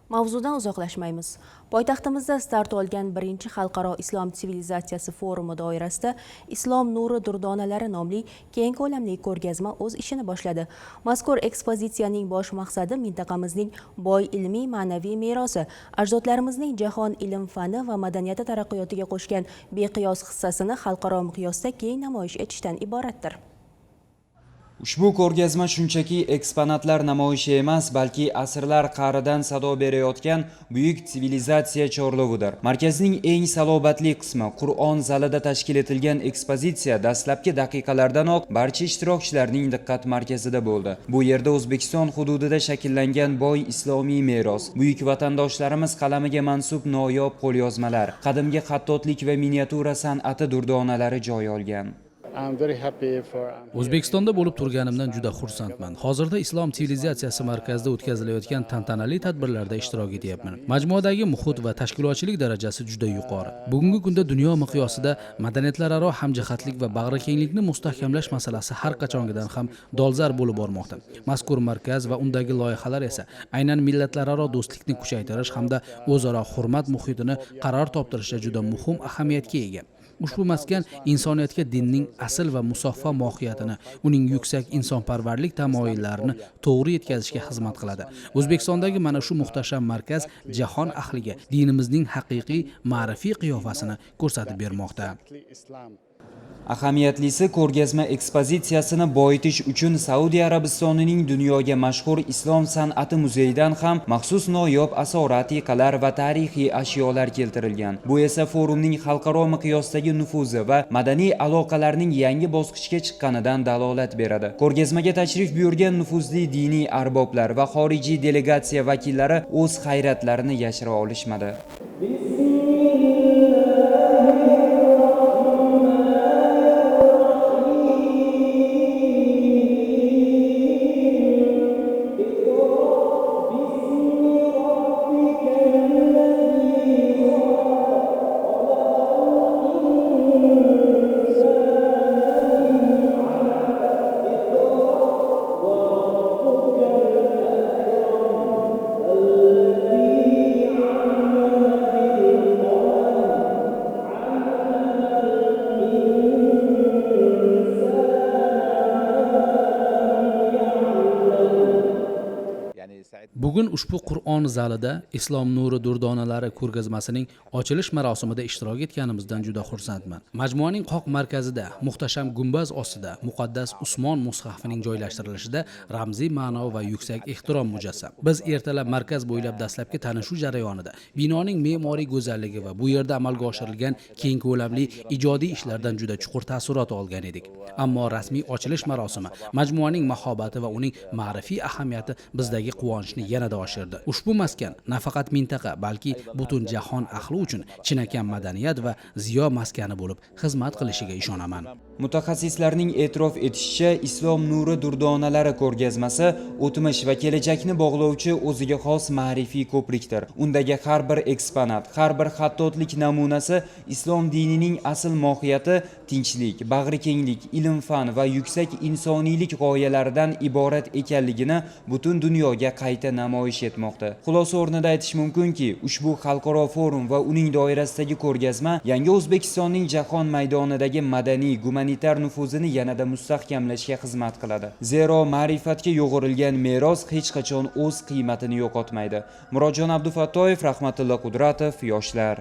Mavzudan uzoqlashmaymiz. Poytaxtimizda start olgan birinchi xalqaro islom sivilizatsiyasi forumi doirasida Islom nuri durdonalari nomli keng ko'lamli ko'rgazma o'z ishini boshladi. Mazkur ekspozitsiyaning bosh maqsadi mintaqamizning boy ilmiy ma'naviy merosi, ajdodlarimizning jahon ilm fani va madaniyati taraqqiyotiga qo'shgan beqiyos hissasini xalqaro miqyosda keng namoyish etishdan iboratdir. Ushbu ko'rgazma shunchaki eksponatlar namoyishi emas, balki asrlar qa'ridan sado berayotgan buyuk sivilizatsiya chorlovidir. Markazning eng salobatli qismi Qur'on zalida tashkil etilgan ekspozitsiya dastlabki daqiqalardanoq barcha ishtirokchilarning diqqat markazida bo'ldi. Bu yerda O'zbekiston hududida shakllangan boy islomiy meros, buyuk vatandoshlarimiz qalamiga mansub noyob qo'lyozmalar, qadimgi xattotlik va miniatyura san'ati durdonalari joy olgan. O'zbekistonda bo'lib turganimdan juda xursandman. Hozirda Islom sivilizatsiyasi markazida o'tkazilayotgan tantanali tadbirlarda ishtirok etyapman. Majmuadagi muhit va tashkilotchilik darajasi juda yuqori. Bugungi kunda dunyo miqyosida madaniyatlararo hamjihatlik va bag'rikenglikni mustahkamlash masalasi har qachongidan ham dolzarb bo'lib bormoqda. Mazkur markaz va undagi loyihalar esa aynan millatlararo do'stlikni kuchaytirish hamda o'zaro hurmat muhitini qaror toptirishda juda muhim ahamiyatga ega. Ushbu maskan insoniyatga dinning asl va musaffo mohiyatini, uning yuksak insonparvarlik tamoyillarini to'g'ri yetkazishga xizmat qiladi. O'zbekistondagi mana shu muhtasham markaz jahon ahliga dinimizning haqiqiy ma'rifiy qiyofasini ko'rsatib bermoqda. Ahamiyatli ko'rgazma ekspozitsiyasini boyitish uchun Saudiya Arabistonining dunyoga mashhur islom san'ati muzeyidan ham maxsus noyob asoratiqalar va tarixiy ashyolar keltirilgan. Bu esa forumning xalqaro miqyosdagi nufuzi va madaniy aloqalarning yangi bosqichga chiqqanidan dalolat beradi. Ko'rgazmaga tashrif buyurgan nufuzli diniy arboblar va xorijiy delegatsiya vakillari o'z hayratlarini yashira olishmadi. Bugun ushbu Qur'on zalida Islom nuri durdonalari ko'rgazmasining ochilish marosimida ishtirok etganimizdan juda xursandman. Majmuaning qoq markazida muhtasham gumbaz ostida muqaddas Usmon mushafining joylashtirilishida ramziy ma'no va yuksak ehtirom mujassam. Biz ertalab markaz bo'ylab dastlabki tanishuv jarayonida binoning me'moriy go'zalligi va bu yerda amalga oshirilgan keng ko'lamli ijodiy ishlardan juda chuqur taassurot olgan edik. Ammo rasmiy ochilish marosimi majmuaning mahobati va uning ma'rifiy ahamiyati bizdagi quvonchni yanada oshirdi. Ushbu maskan nafaqat mintaqa, balki butun jahon ahli uchun chinakam madaniyat va ziyo maskani bo'lib xizmat qilishiga ishonaman. Mutaxassislarning e'tirof etishicha, Islom nuri durdonalari ko'rgazmasi o'tmish va kelajakni bog'lovchi o'ziga xos ma'rifiy ko'prikdir. Undagi har bir eksponat, har bir xattotlik namunasi islom dinining asl mohiyati tinchlik, bag'rikenglik, ilm fan va yuksak insoniylik g'oyalaridan iborat ekanligini butun dunyoga qayta namoyish etmoqda. Xulosa o'rnida aytish mumkinki, ushbu xalqaro forum va uning doirasidagi ko'rgazma yangi O'zbekistonning jahon maydonidagi madaniy, gumanitar nufuzini yanada mustahkamlashga xizmat qiladi. Zero ma'rifatga yo'g'rilgan meros hech qachon o'z qiymatini yo'qotmaydi. Murodjon Abdufattoyev, Rahmatilla Qudratov, Yoshlar.